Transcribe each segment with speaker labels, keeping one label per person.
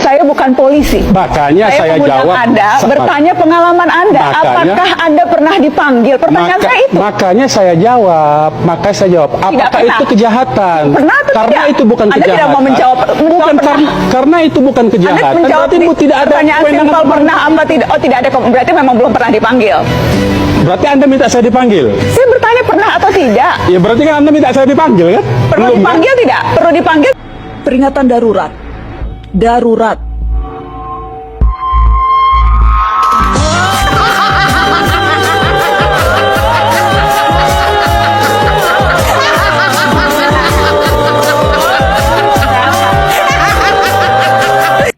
Speaker 1: Saya bukan polisi.
Speaker 2: Makanya saya jawab.
Speaker 1: Anda bertanya pengalaman Anda. Apakah Anda pernah dipanggil? Pertanyaan saya itu.
Speaker 2: Makanya saya jawab. Apakah itu kejahatan?
Speaker 1: Pernah atau
Speaker 2: karena
Speaker 1: tidak?
Speaker 2: itu bukan
Speaker 1: Anda
Speaker 2: kejahatan.
Speaker 1: tidak mau menjawab.
Speaker 2: Bukan karena itu bukan kejahatan.
Speaker 1: Anda menjawab
Speaker 2: Berarti tidak ada
Speaker 1: pertanyaan simpel pernah apa tidak? Oh, tidak ada. Berarti memang belum pernah dipanggil.
Speaker 2: Berarti Anda minta saya dipanggil?
Speaker 1: Saya bertanya pernah atau tidak?
Speaker 2: Ya berarti kan Anda minta saya dipanggil kan?
Speaker 1: Perlu
Speaker 2: Belum,
Speaker 1: dipanggil
Speaker 2: kan?
Speaker 1: tidak? Perlu dipanggil.
Speaker 3: Peringatan darurat. Darurat.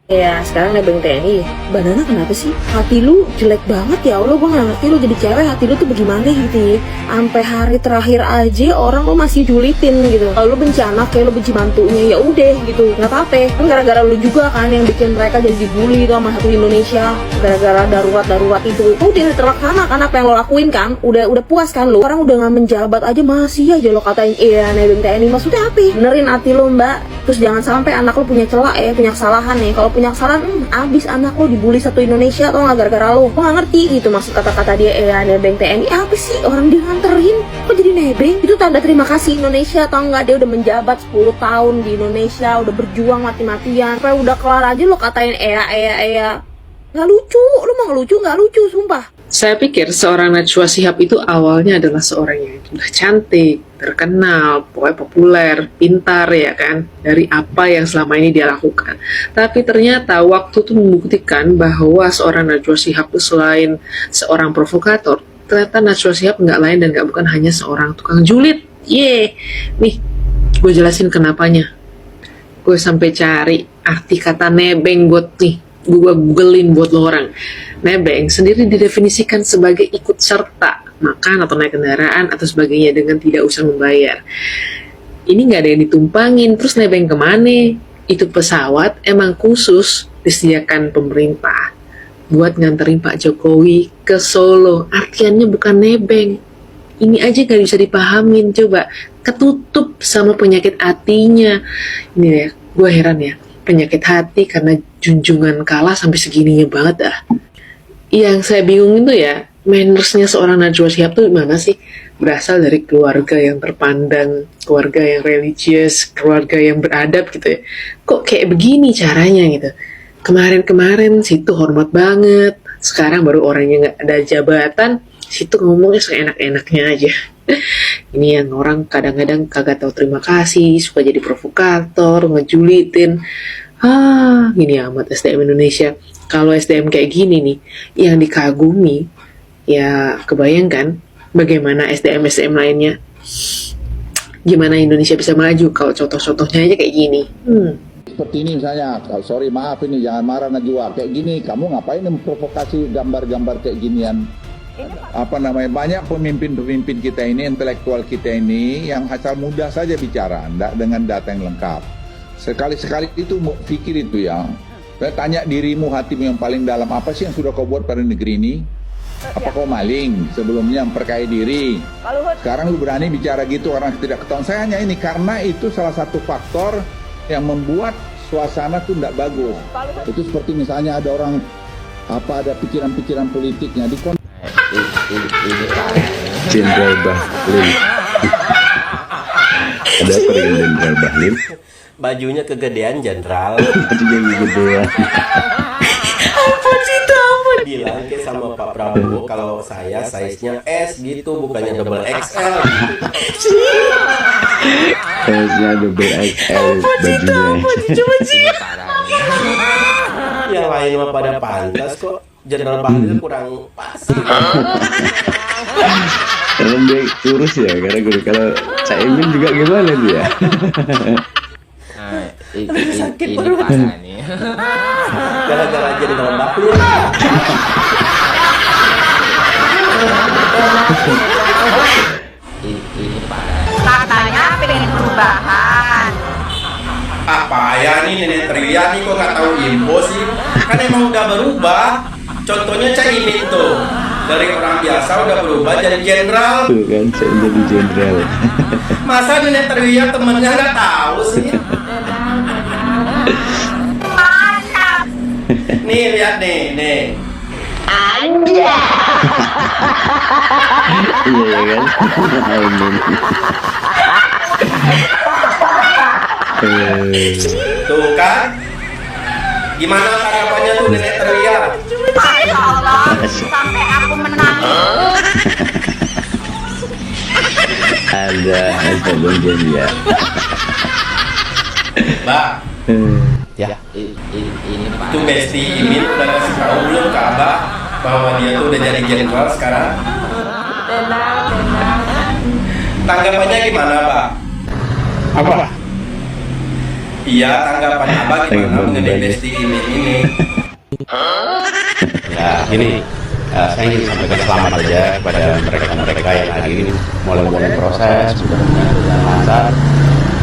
Speaker 4: Ya sekarang nebeng TNI. Banana kenapa sih? Hati lu jelek banget ya Allah, gua gak ngerti lu jadi cewek hati lu tuh bagaimana gitu. Sampai hari terakhir aja orang lu masih julitin gitu. Kalau lu benci anak kayak lu benci mantunya ya udah gitu. Nggak apa-apa. Kan gara-gara lu juga kan yang bikin mereka jadi dibully tuh sama satu Indonesia. Gara-gara darurat itu udah terlaksana kan apa yang lo lakuin kan? Udah puas kan lu? Orang udah nggak menjabat aja masih aja lo katain iya nebeng TNI. Maksudnya apa? Benerin hati lu mbak. Terus jangan sampai anak lu punya celah punya kesalahan nih. Kalau punya kesalahan abis anak lu dibully satu Indonesia atau nggak gara-gara lu. Gua nggak ngerti gitu maksud kata-kata dia nebeng TNI apa sih? Orang dia nganterin kok jadi nebeng? Itu tanda terima kasih Indonesia atau enggak? Dia udah menjabat 10 tahun di Indonesia, udah berjuang mati-matian sampai udah kelar aja lo katain nggak lucu. Lu mau ngelucu? Nggak lucu sumpah.
Speaker 5: Saya pikir seorang Najwa Shihab itu awalnya adalah seorang yang sudah cantik, terkenal, pokoknya populer, pintar ya kan, dari apa yang selama ini dia lakukan. Tapi ternyata waktu itu membuktikan bahwa seorang Najwa Shihab itu selain seorang provokator, ternyata Najwa Shihab nggak lain dan nggak bukan hanya seorang tukang julid. Nih, gue jelasin kenapanya. Gue sampai cari arti kata nebeng buat gue googlein buat lo orang. Nebeng sendiri didefinisikan sebagai ikut serta makan atau naik kendaraan atau sebagainya dengan tidak usah membayar. Ini nggak ada yang ditumpangin, terus nebeng kemana? Itu pesawat emang khusus disediakan pemerintah buat nganterin Pak Jokowi ke Solo. Artiannya bukan nebeng. Ini aja nggak bisa dipahamin, coba ketutup sama penyakit hatinya. Ini ya, gue heran ya, penyakit hati karena junjungan kalah sampai segininya banget dah. Yang saya bingung itu ya, mannersnya seorang Najwa Shihab tuh gimana sih? Berasal dari keluarga yang terpandang, keluarga yang religius, keluarga yang beradab gitu ya. Kok kayak begini caranya gitu? Kemarin-kemarin situ hormat banget, sekarang baru orangnya nggak ada jabatan, situ ngomongnya seenak-enaknya aja. Ini yang orang kadang-kadang kagak tahu terima kasih, suka jadi provokator, ngejulitin. Gini amat SDM Indonesia. Kalau SDM kayak gini nih, yang dikagumi, ya kebayangkan bagaimana SDM lainnya. Gimana Indonesia bisa maju kalau contoh-contohnya aja kayak gini.
Speaker 6: Seperti ini misalnya, sorry maaf ini jangan marah Najwa, kayak gini kamu ngapain memprovokasi gambar-gambar kayak ginian? Banyak pemimpin-pemimpin kita ini, intelektual kita ini yang asal mudah saja bicara, dengan data yang lengkap. Sekali-sekali itu pikir itu ya. Tanya dirimu, hatimu yang paling dalam, apa sih yang sudah kau buat pada negeri ini? Apa kau maling? Sebelumnya memperkaya diri. Sekarang lu berani bicara gitu orang tidak ketahuan. Saya hanya ini karena itu salah satu faktor yang membuat suasana tuh tidak bagus. Itu seperti misalnya ada orang ada pikiran-pikiran politiknya di
Speaker 7: Jenderal Bahlil. Ada apa dengan Jenderal Bahlil?
Speaker 8: Bajunya kegedean jenderal.
Speaker 7: Bajunya kegedean.
Speaker 8: Apa sih itu? Bilang ke sama Pak Prabowo kalau saya size-nya S gitu, bukannya double XL.
Speaker 7: Size-nya double XL bajunya.
Speaker 8: Yang lain mah pada pantas kok. Jenderal Bahlil kurang pas.
Speaker 7: Emang dia kurus ya, karena kalau Caimin juga gimana dia?
Speaker 8: Sakit baru nih. Gara-gara Jenderal Bahlil.
Speaker 9: Ini katanya pengen perubahan.
Speaker 8: Apa ya nih nenek teriak nih kok nggak tahu info sih? Kan emang udah berubah. Contohnya Caimin tuh, dari orang biasa udah berubah jadi jenderal.
Speaker 7: Tuh kan, saya jadi jenderal.
Speaker 8: Masa nenek teriak temennya nggak tahu sih?
Speaker 9: Mantap.
Speaker 8: Nih lihat nih.
Speaker 7: Iya ya kan.
Speaker 8: Tuh kan? Gimana tanggapannya tuh nenek teriak?
Speaker 9: Ya Allah, sampai aku menangis.
Speaker 7: Ada bagian ya.
Speaker 8: Mbak,
Speaker 2: Ya.
Speaker 8: tuh Besti Imin udah kasih tahu belum ke Abah bahwa dia tuh udah jadi jenderal sekarang? Tanggapannya gimana, Pak?
Speaker 2: Apa?
Speaker 8: Iya, tanggapan Abah gimana mengenai Besti Imin ini?
Speaker 2: Ya, gini. Saya ingin sampaikan selamat saja kepada mereka yang hari ini mulai proses, sudah lancar,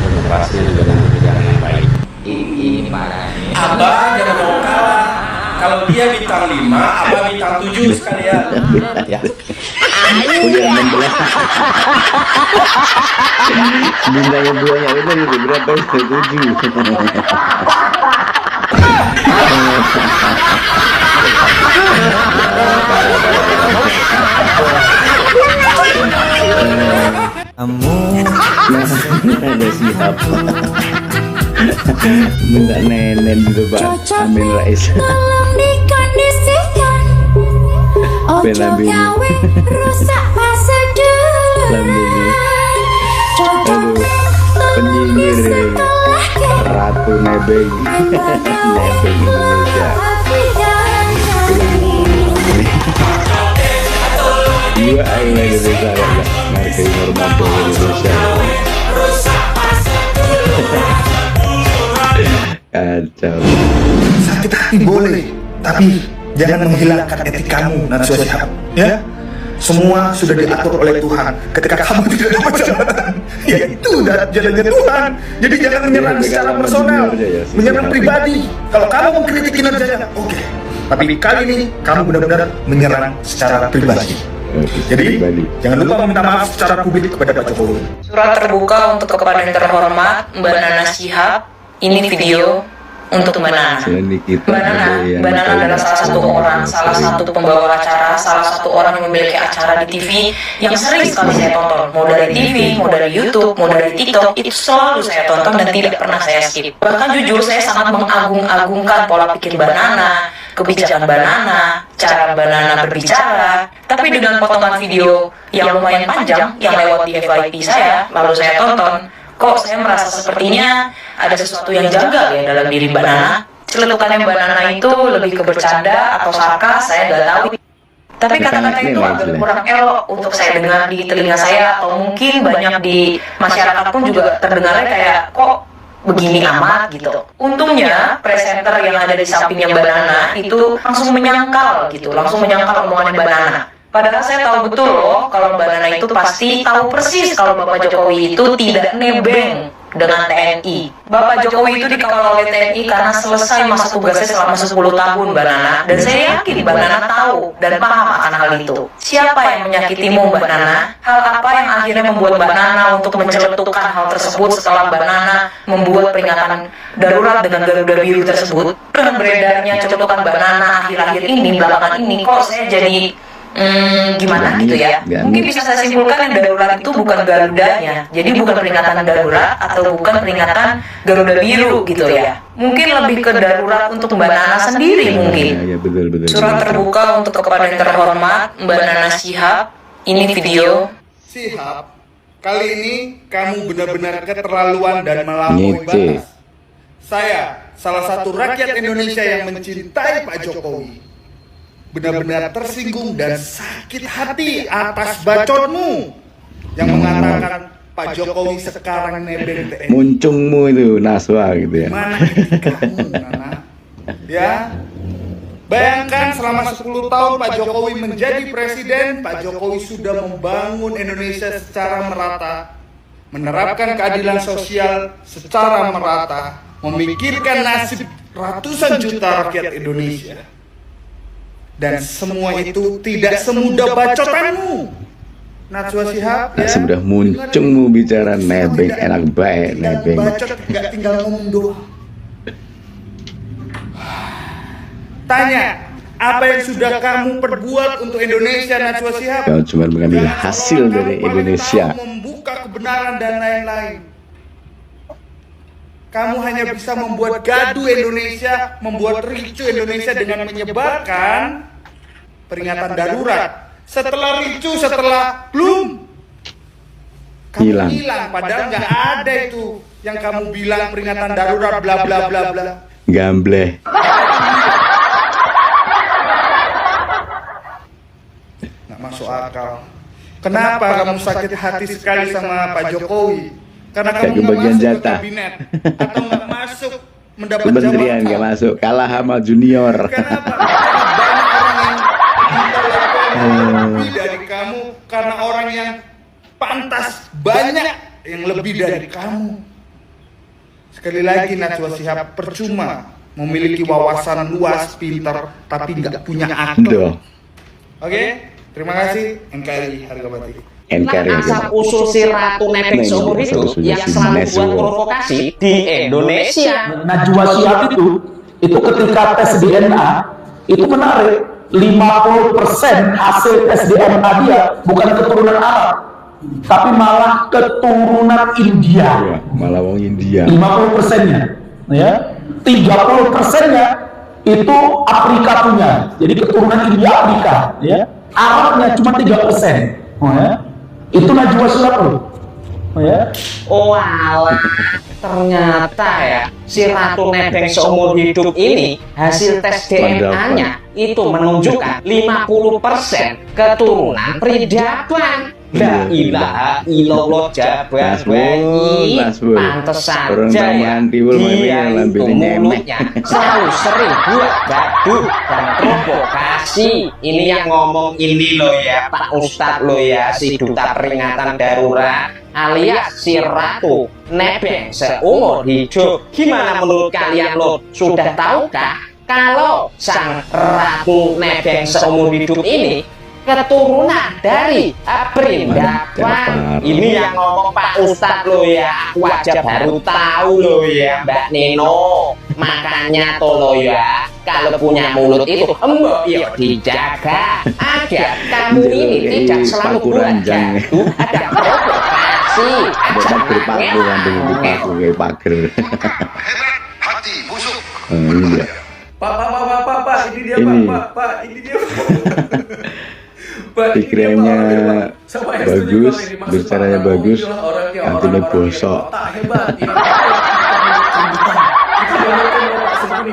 Speaker 2: demokrasi juga nanti berjalan yang baik.
Speaker 7: Ini parah.
Speaker 8: Abah jangan mau kalah. Kalau dia bintang 5, Abah bintang 7 sekalian.
Speaker 2: Ya.
Speaker 7: Udah 16. Bintangnya buahnya itu gitu berapa? 7. Ada siap. Minta nenek dulu Pak Amin Rais.
Speaker 10: Tolong dikondisikan ojo gawe rusak masa duluan.
Speaker 7: Aduh, penyinggir Ratu Nebeng. Nebeng Indonesia. Dua aing lagi desa ya, ngargai normatif Indonesia. Kacau.
Speaker 11: Sakit hati boleh, tapi jangan menghilangkan etikamu, Najwa Shihab. Ya, semua sudah diatur oleh Tuhan. Ketika kamu tidak dapat jabatan, ya itu udah jalannya Tuhan. Jadi jangan menyerang secara personal, menyerang pribadi. Kalau kamu mengkritik kinerjanya, oke. Tapi kali ini kamu benar-benar menyerang secara pribadi. Jadi jangan lupa meminta maaf secara publik kepada Pak Jokowi.
Speaker 12: Surat terbuka untuk kepada yang terhormat Mbak Nana Shihab. Ini video untuk Mbak Nana. Mbak Nana adalah salah satu pembawa acara, salah satu orang yang memiliki acara di TV yang sering sekali saya tonton. Mau dari TV, mau dari YouTube, mau dari TikTok, itu selalu saya tonton dan tidak pernah saya skip. Bahkan jujur saya sangat mengagung-agungkan pola pikir Mbak Nana, kebijakan Mbak Nana, cara Mbak Nana berbicara. Tapi dengan potongan video yang lumayan panjang yang lewat di FYP saya, lalu saya tonton, kok saya merasa sepertinya ada sesuatu yang janggal ya dalam diri Mbak Nana. Celetukannya Mbak Nana itu lebih ke bercanda atau sarkas, saya nggak tahu. Tapi kata-kata itu agak kurang elok untuk saya dengar di telinga saya, atau mungkin banyak di masyarakat pun juga terdengarnya kayak kok begini amat gitu. Untungnya presenter yang ada di sampingnya Mbak Nana itu langsung menyangkal gitu, langsung menyangkal omongannya Mbak Nana. Padahal saya tahu betul loh kalau Mbak Nana itu pasti tahu persis kalau Bapak Jokowi itu tidak nebeng dengan TNI. Bapak Jokowi itu dikawal oleh TNI karena selesai masa tugasnya selama 10 tahun Mbak Nana. Dan saya yakin Mbak Nana tahu dan paham akan hal itu. Siapa yang menyakitimu Mbak Nana? Hal apa yang akhirnya membuat Mbak Nana untuk menceletukkan hal tersebut setelah Mbak Nana membuat peringatan darurat dengan Garuda Biru tersebut? Dengan beredarnya celetukan Mbak Nana akhir-akhir ini, belakangan ini, kok saya jadi gimana gitu ya. Mungkin bisa saya simpulkan yang darurat itu bukan Garudanya. Jadi bukan peringatan darurat atau bukan peringatan Garuda Biru gitu ya. Mungkin lebih ke darurat untuk Mbak Nana sendiri mungkin. Surat terbuka untuk kepada yang terhormat Mbak Nana Shihab. Ini video.
Speaker 11: Shihab, kali ini kamu benar-benar keterlaluan dan melampaui batas. Saya, salah satu rakyat Indonesia yang mencintai Pak Jokowi, benar-benar tersinggung dan sakit hati atas bacotmu yang mengatakan Pak Jokowi sekarang nebeng TNI.
Speaker 7: Muncungmu itu Najwa gitu ya.
Speaker 11: Mana etikamu, Nana? Ya, bayangkan selama 10 tahun Pak Jokowi menjadi presiden, Pak Jokowi sudah membangun Indonesia secara merata, menerapkan keadilan sosial secara merata, memikirkan nasib ratusan juta rakyat Indonesia. Dan semua itu tidak semudah bacotanmu, Najwa Shihab. Ya?
Speaker 7: Sudah muncungmu bicara nebeng, enak baik nebeng.
Speaker 11: Bacot, nggak tinggal ngomong doang. Tanya, apa yang sudah kamu perbuat untuk Indonesia, Najwa Shihab?
Speaker 7: Kau cuma mengambil hasil dari Indonesia.
Speaker 11: Membuka kebenaran dan lain-lain. Kamu hanya bisa membuat gaduh Indonesia, membuat ricu Indonesia dengan menyebarkan peringatan darurat. Setelah ricu, setelah belum, kamu hilang. Padahal nggak ada itu yang kamu bilang peringatan darurat bla bla bla bla.
Speaker 7: Gambleh.
Speaker 11: Nggak masuk akal. Kenapa kamu sakit hati sekali sama Pak Jokowi? Karena kamu nggak masuk ke kabinet atau nggak masuk mendapat
Speaker 7: kementerian, nggak masuk, kalah sama junior.
Speaker 11: Kenapa? Banyak orang yang lebih dari kamu, karena orang yang pantas banyak yang lebih dari kamu. Sekali lagi Najwa Shihab, percuma memiliki wawasan luas, pintar, tapi nggak punya akal. Oke, terima kasih NKRI harga mati.
Speaker 13: Asal usul si Ratu Nebeng seumur hidup yang selalu buat provokasi di Indonesia.
Speaker 14: Najwa Shihab itu ketika tes DNA itu menarik, 50% hasil tes DNA dia bukan keturunan Arab, tapi malah keturunan India.
Speaker 7: Malah wong India.
Speaker 14: 50%-nya, ya. 30%-nya itu Afrika punya. Jadi keturunan India Afrika, ya. Arabnya cuma 3%. Oh, ya. Itu Najwa Shihab loh. Oh, ya.
Speaker 13: Oh alah, ternyata ya si Ratu Nebeng seumur hidup ini hasil tes DNA-nya itu menunjukkan 50% keturunan peradaban. La ilaha illallah, jabar bayi. Pantes saja ya dia itu mulutnya selalu sering buat gaduh dan provokasi. Ini yang ngomong ini loh ya Pak Ustadz loh ya, si duta peringatan darurat alias si Ratu Nebeng seumur hidup. Gimana menurut kalian loh? Sudah tahukah kalau sang Ratu Nebeng seumur hidup ini keturunan dari peradaban? Ini yang ngomong Pak Ustadz loh ya, aku aja baru tahu loh ya Mbak Nino. Makanya tuh loh ya, kalau punya mulut itu mbok ya dijaga agar kamu ini tidak selalu buat gaduh, ada provokasi, ada
Speaker 7: pager.
Speaker 11: Hati busuk.
Speaker 8: Pak, ini dia Pak, ini dia.
Speaker 7: Pikirannya bagus, bicaranya bagus, hatinya bosok.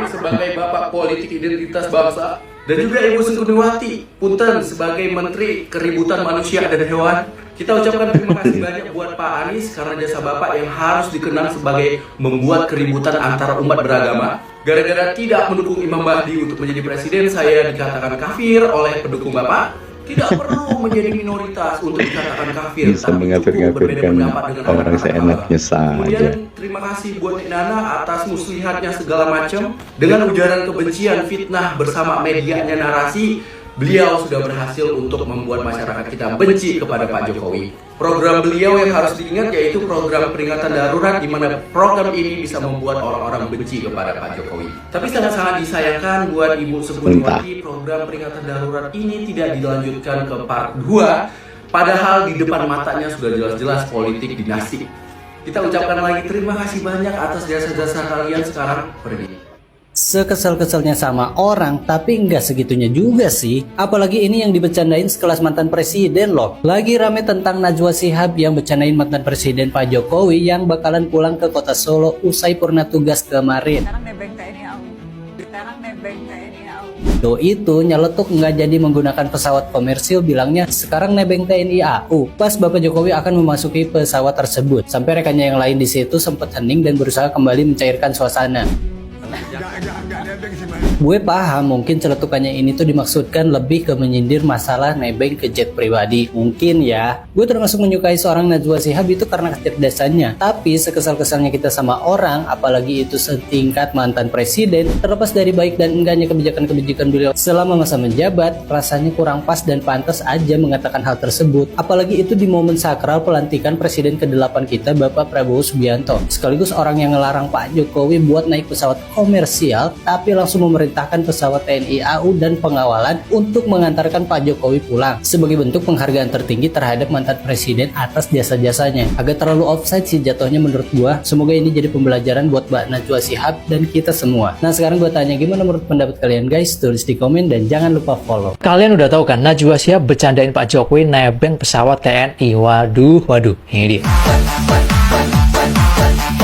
Speaker 8: Sebagai Bapak Politik Identitas Bangsa dan juga Ibu Sukuniwati Punten sebagai Menteri Keributan Manusia dan Hewan, kita ucapkan terima kasih banyak buat Pak Anies karena jasa Bapak yang harus dikenang sebagai membuat keributan antara umat beragama. Gara-gara tidak mendukung Imam Mahdi untuk menjadi presiden, saya dikatakan kafir oleh pendukung Bapak. Tidak perlu menjadi minoritas untuk dikatakan kafir.
Speaker 7: Bisa mengafir-ngafirkan orang seenaknya saja.
Speaker 8: Kemudian terima kasih buat Nana atas muslihatnya segala macam. Dengan ujaran kebencian, fitnah bersama medianya narasi, beliau sudah berhasil untuk membuat masyarakat kita benci kepada Pak Jokowi. Program beliau yang harus diingat yaitu program peringatan darurat, di mana program ini bisa membuat orang-orang benci kepada Pak Jokowi. Tapi sangat-sangat disayangkan buat Ibu Sukuniwati, program peringatan darurat ini tidak dilanjutkan ke part 2, padahal di depan matanya sudah jelas-jelas politik dinasti. Kita ucapkan lagi terima kasih banyak atas jasa-jasa kalian. Sekarang pergi.
Speaker 15: Sekesal-kesalnya sama orang, tapi nggak segitunya juga sih. Apalagi ini yang dibecandain sekelas mantan presiden loh. Lagi rame tentang Najwa Shihab yang bercandain mantan presiden Pak Jokowi yang bakalan pulang ke kota Solo usai purna tugas kemarin. Tuh itu nyeletuk nggak jadi menggunakan pesawat komersil, bilangnya sekarang nebeng TNI AU. Pas Bapak Jokowi akan memasuki pesawat tersebut, sampai rekannya yang lain di situ sempat hening dan berusaha kembali mencairkan suasana. Gue paham mungkin celetukannya ini tuh dimaksudkan lebih ke menyindir masalah nebeng ke jet pribadi. Mungkin ya. Gue termasuk menyukai seorang Najwa Shihab itu karena kecerdasannya. Tapi sekesal-kesalnya kita sama orang, apalagi itu setingkat mantan presiden, terlepas dari baik dan enggaknya kebijakan-kebijakan beliau selama masa menjabat, rasanya kurang pas dan pantas aja mengatakan hal tersebut. Apalagi itu di momen sakral pelantikan presiden ke-8 kita, Bapak Prabowo Subianto. Sekaligus orang yang ngelarang Pak Jokowi buat naik pesawat komersial, tapi tapi langsung memerintahkan pesawat TNI AU dan pengawalan untuk mengantarkan Pak Jokowi pulang sebagai bentuk penghargaan tertinggi terhadap mantan presiden atas jasa-jasanya. Agak terlalu offside sih jatuhnya menurut gua. Semoga ini jadi pembelajaran buat Mbak Najwa Shihab dan kita semua. Nah sekarang gua tanya, gimana menurut pendapat kalian guys? Tulis di komen dan jangan lupa follow.
Speaker 16: Kalian udah tahu kan Najwa Shihab bercandain Pak Jokowi nebeng pesawat TNI. Waduh, ini dia.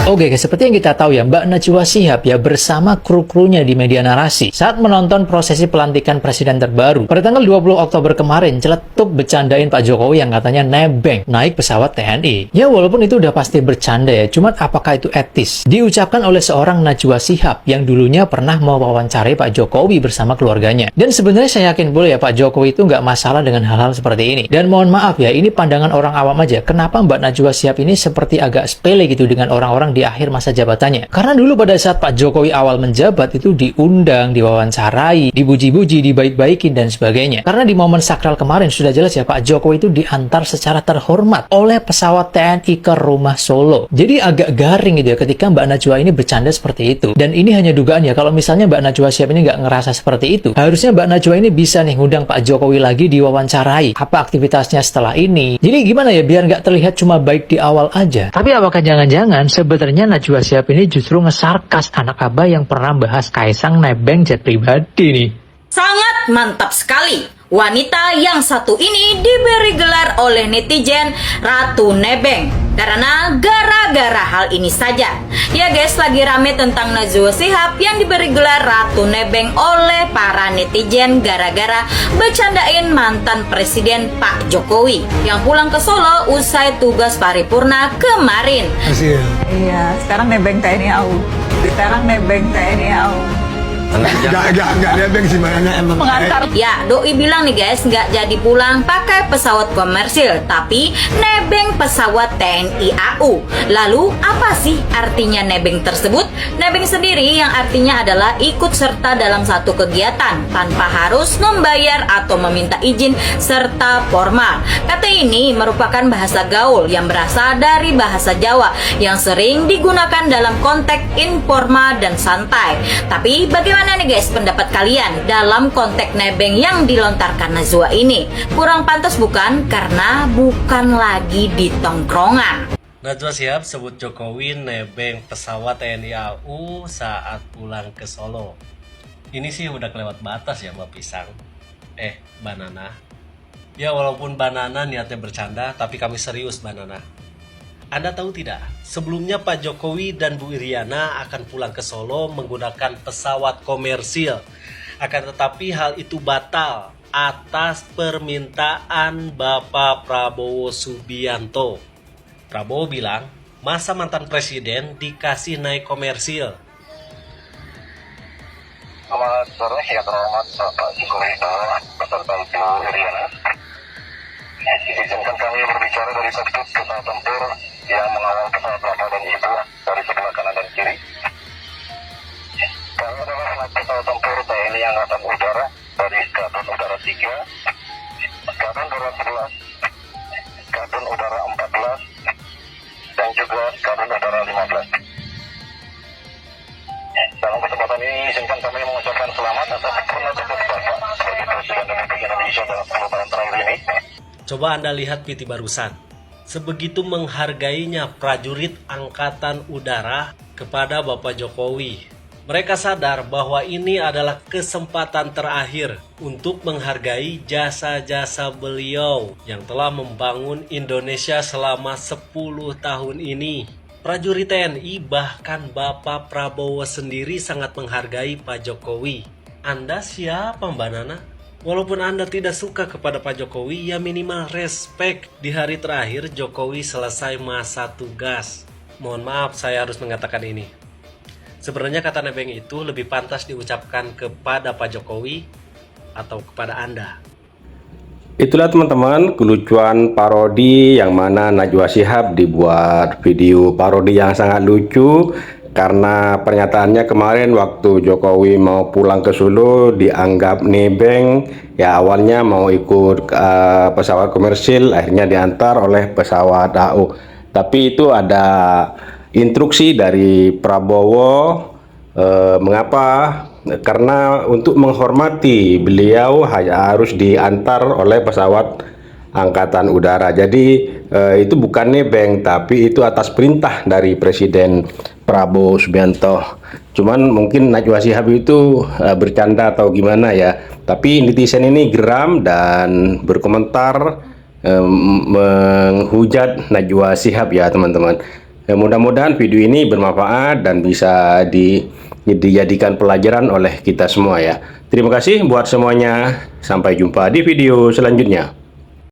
Speaker 16: Oke guys, seperti yang kita tahu ya, Mbak Najwa Shihab ya bersama kru-krunya di media narasi saat menonton prosesi pelantikan presiden terbaru pada tanggal 20 Oktober kemarin celetuk bercandain Pak Jokowi yang katanya nebeng naik pesawat TNI. Ya walaupun itu udah pasti bercanda ya, cuman apakah itu etis? Diucapkan oleh seorang Najwa Shihab yang dulunya pernah mewawancarai Pak Jokowi bersama keluarganya. Dan sebenarnya saya yakin boleh ya Pak Jokowi itu nggak masalah dengan hal-hal seperti ini. Dan mohon maaf ya, ini pandangan orang awam aja. Kenapa Mbak Najwa Shihab ini seperti agak sepele gitu dengan orang-orang di akhir masa jabatannya? Karena dulu pada saat Pak Jokowi awal menjabat itu diundang, diwawancarai, dipuji-puji, dibaik-baikin dan sebagainya. Karena di momen sakral kemarin sudah jelas ya Pak Jokowi itu diantar secara terhormat oleh pesawat TNI ke rumah Solo. Jadi agak garing gitu ya ketika Mbak Najwa ini bercanda seperti itu. Dan ini hanya dugaan ya, kalau misalnya Mbak Najwa Shihab ini nggak ngerasa seperti itu, harusnya Mbak Najwa ini bisa nih ngundang Pak Jokowi lagi diwawancarai. Apa aktivitasnya setelah ini? Jadi gimana ya biar nggak terlihat cuma baik di awal aja. Tapi apakah jangan-jangan sebenarnya Najwa Shihab ini justru ngesarkas anak abah yang pernah bahas Kaisang nebeng jet pribadi nih?
Speaker 9: Sangat mantap sekali. Wanita yang satu ini diberi gelar oleh netizen Ratu Nebeng karena gara-gara hal ini saja. Ya guys, lagi rame tentang Najwa Shihab yang diberi gelar Ratu Nebeng oleh para netizen gara-gara bercandain mantan presiden Pak Jokowi yang pulang ke Solo usai tugas paripurna kemarin.
Speaker 1: Iya, sekarang nebeng TNI AU. Sekarang nebeng TNI AU.
Speaker 17: Enggak nebeng sih, makanya emang
Speaker 9: Pengantar. Ya, doi bilang nih guys, nggak jadi pulang pakai pesawat komersil, tapi nebeng pesawat TNI AU. Lalu apa sih artinya nebeng tersebut? Nebeng sendiri yang artinya adalah ikut serta dalam satu kegiatan tanpa harus membayar atau meminta izin serta formal. Kata ini merupakan bahasa gaul yang berasal dari bahasa Jawa yang sering digunakan dalam konteks informal dan santai. Tapi bagaimana nih guys pendapat kalian dalam konteks nebeng yang dilontarkan Najwa ini? Kurang pantas bukan? Karena bukan lagi di tongkrongan.
Speaker 18: Najwa Shihab sebut Jokowi nebeng pesawat TNI AU saat pulang ke Solo. Ini sih udah kelewat batas ya Mbak Pisang. Mbak Nana. Ya walaupun Mbak Nana niatnya bercanda, tapi kami serius Mbak Nana. Anda tahu tidak, sebelumnya Pak Jokowi dan Bu Iriana akan pulang ke Solo menggunakan pesawat komersil. Akan tetapi hal itu batal atas permintaan Bapak Prabowo Subianto. Prabowo bilang, masa mantan presiden dikasih naik komersil.
Speaker 19: Selamat sore, yang terhormat Bapak Jokowi beserta Ibu Iriana. Izinkan kami berbicara dari sektor pesawat tempur yang mengawal pesawat Bapak dan Ibu dari sebelah kanan dan kiri. Kami adalah pesawat tempur TNI Angkatan Udara dari Skadron Udara 3, Skadron Udara 11, Skadron Udara 14, dan juga Skadron Udara 15. Dalam kesempatan ini izinkan kami mengucapkan selamat atas pernah tugas Bapak sebagai Presiden Republik Indonesia dalam 10 tahun terakhir ini.
Speaker 18: Coba Anda lihat PT barusan. Sebegitu menghargainya prajurit Angkatan Udara kepada Bapak Jokowi. Mereka sadar bahwa ini adalah kesempatan terakhir untuk menghargai jasa-jasa beliau yang telah membangun Indonesia selama 10 tahun ini. Prajurit TNI bahkan Bapak Prabowo sendiri sangat menghargai Pak Jokowi. Anda siapa Mbak Nana? Walaupun Anda tidak suka kepada Pak Jokowi, ya minimal respect. Di hari terakhir Jokowi selesai masa tugas. Mohon maaf saya harus mengatakan ini. Sebenarnya kata nebeng itu lebih pantas diucapkan kepada Pak Jokowi atau kepada Anda.
Speaker 20: Itulah teman-teman kelucuan parodi yang mana Najwa Shihab dibuat video parodi yang sangat lucu. Karena pernyataannya kemarin waktu Jokowi mau pulang ke Solo dianggap nebeng, ya awalnya mau ikut pesawat komersil, akhirnya diantar oleh pesawat AU. Tapi itu ada instruksi dari Prabowo mengapa karena untuk menghormati beliau harus diantar oleh pesawat Angkatan Udara. Jadi itu bukan nebeng, tapi itu atas perintah dari Presiden Prabowo Subianto. Cuman mungkin Najwa Shihab itu bercanda atau gimana ya. Tapi netizen ini geram dan berkomentar menghujat Najwa Shihab ya teman-teman. Mudah-mudahan video ini bermanfaat dan bisa dijadikan pelajaran oleh kita semua ya. Terima kasih buat semuanya. Sampai jumpa di video selanjutnya.